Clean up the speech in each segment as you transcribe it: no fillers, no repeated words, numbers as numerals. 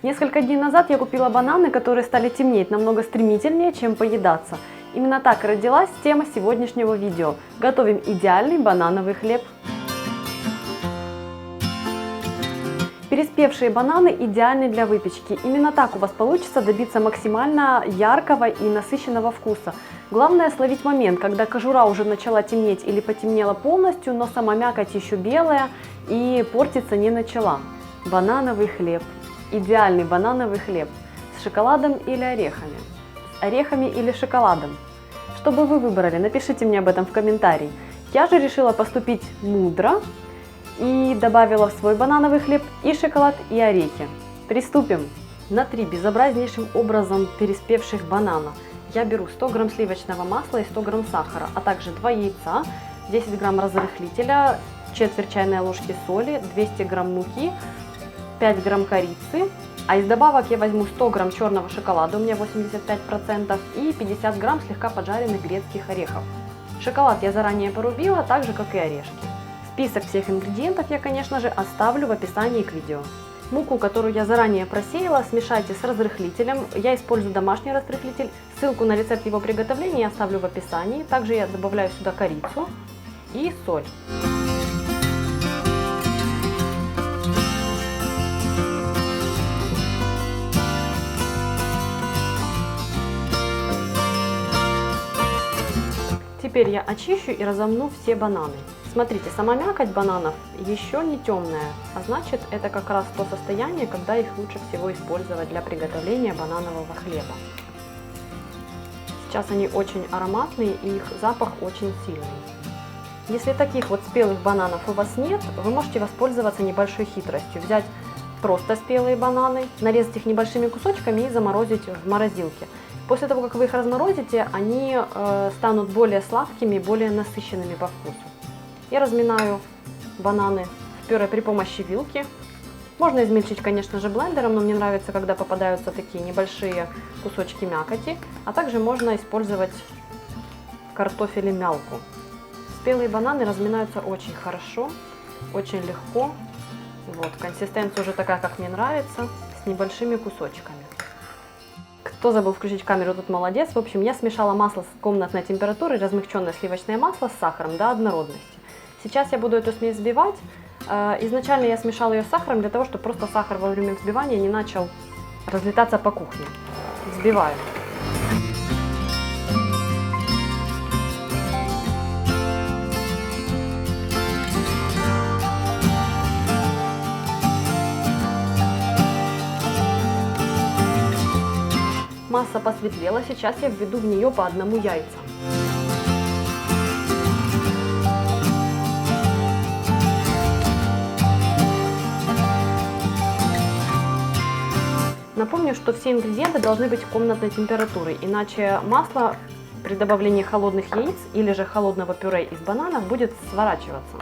Несколько дней назад я купила бананы, которые стали темнеть намного стремительнее, чем поедаться. Именно так и родилась тема сегодняшнего видео. Готовим идеальный банановый хлеб. Переспевшие бананы идеальны для выпечки. Именно так у вас получится добиться максимально яркого и насыщенного вкуса. Главное словить момент, когда кожура уже начала темнеть или потемнела полностью, но сама мякоть еще белая и портиться не начала. Банановый хлеб. Идеальный банановый хлеб. С шоколадом или орехами? С орехами или шоколадом? Что бы вы выбрали? Напишите мне об этом в комментарии. Я же решила поступить мудро и добавила в свой банановый хлеб и шоколад, и орехи. Приступим! На 3 безобразнейшим образом переспевших банана я беру 100 грамм сливочного масла и 100 грамм сахара, а также 2 яйца, 10 грамм разрыхлителя, четверть чайной ложки соли, 200 грамм муки, 5 грамм корицы. А из добавок я возьму 100 грамм черного шоколада, у меня 85%, и 50 грамм слегка поджаренных грецких орехов. Шоколад я заранее порубила, так же как и орешки. Список всех ингредиентов я, конечно же, оставлю в описании к видео. Муку, которую я заранее просеяла, смешайте с разрыхлителем. Я использую домашний разрыхлитель. Ссылку на рецепт его приготовления я оставлю в описании. Также я добавляю сюда корицу и соль. Теперь я очищу и разомну все бананы. Смотрите, сама мякоть бананов еще не темная, а значит, это как раз то состояние, когда их лучше всего использовать для приготовления бананового хлеба. Сейчас они очень ароматные и их запах очень сильный. Если таких вот спелых бананов у вас нет, вы можете воспользоваться небольшой хитростью. Взять просто спелые бананы, нарезать их небольшими кусочками и заморозить в морозилке. После того, как вы их разморозите, они станут более сладкими, более насыщенными по вкусу. Я разминаю бананы в пюре при помощи вилки. Можно измельчить, конечно же, блендером, но мне нравится, когда попадаются такие небольшие кусочки мякоти. А также можно использовать картофелемялку. Спелые бананы разминаются очень хорошо, очень легко. Вот, консистенция уже такая, как мне нравится, с небольшими кусочками. Кто забыл включить камеру, тут молодец. В общем, я смешала масло с комнатной температурой, размягченное сливочное масло с сахаром до однородности. Сейчас я буду эту смесь взбивать. Изначально я смешала ее с сахаром для того, чтобы просто сахар во время взбивания не начал разлетаться по кухне. Взбиваю. Масса посветлела, сейчас я введу в нее по одному яйца. Напомню, что все ингредиенты должны быть комнатной температуры, иначе масло при добавлении холодных яиц или же холодного пюре из бананов будет сворачиваться.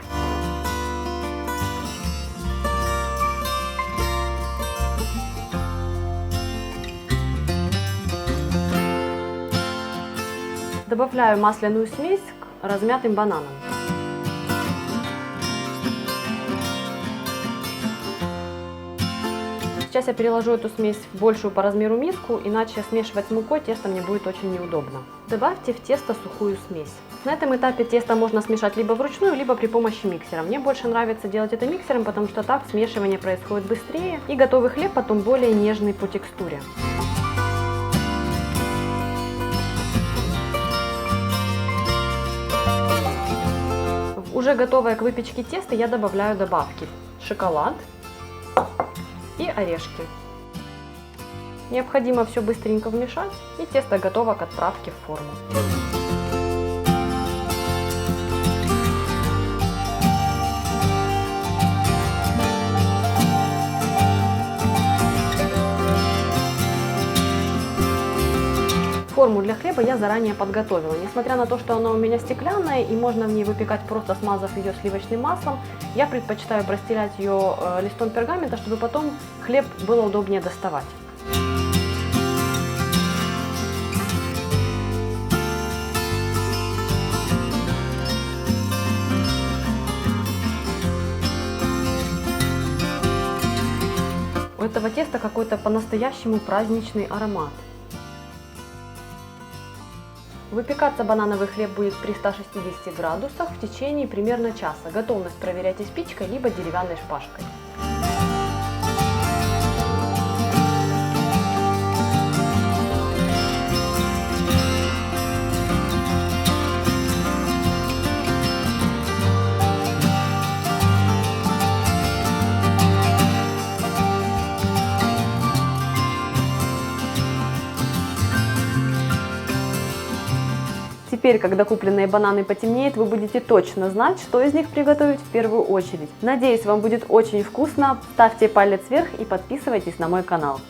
Добавляю масляную смесь к размятым бананам. Сейчас я переложу эту смесь в большую по размеру миску, иначе смешивать с мукой тесто мне будет очень неудобно. Добавьте в тесто сухую смесь. На этом этапе тесто можно смешать либо вручную, либо при помощи миксера. Мне больше нравится делать это миксером, потому что так смешивание происходит быстрее и готовый хлеб потом более нежный по текстуре. В уже готовое к выпечке тесто я добавляю добавки: шоколад и орешки. Необходимо все быстренько вмешать, и тесто готово к отправке в форму. Форму для хлеба я заранее подготовила. Несмотря на то, что она у меня стеклянная и можно в ней выпекать, просто смазав ее сливочным маслом, я предпочитаю простелять ее листом пергамента, чтобы потом хлеб было удобнее доставать. У этого теста какой-то по-настоящему праздничный аромат. Выпекаться банановый хлеб будет при 160 градусах в течение примерно часа. Готовность проверяйте спичкой либо деревянной шпажкой. Теперь, когда купленные бананы потемнеют, вы будете точно знать, что из них приготовить в первую очередь. Надеюсь, вам будет очень вкусно. Ставьте палец вверх и подписывайтесь на мой канал.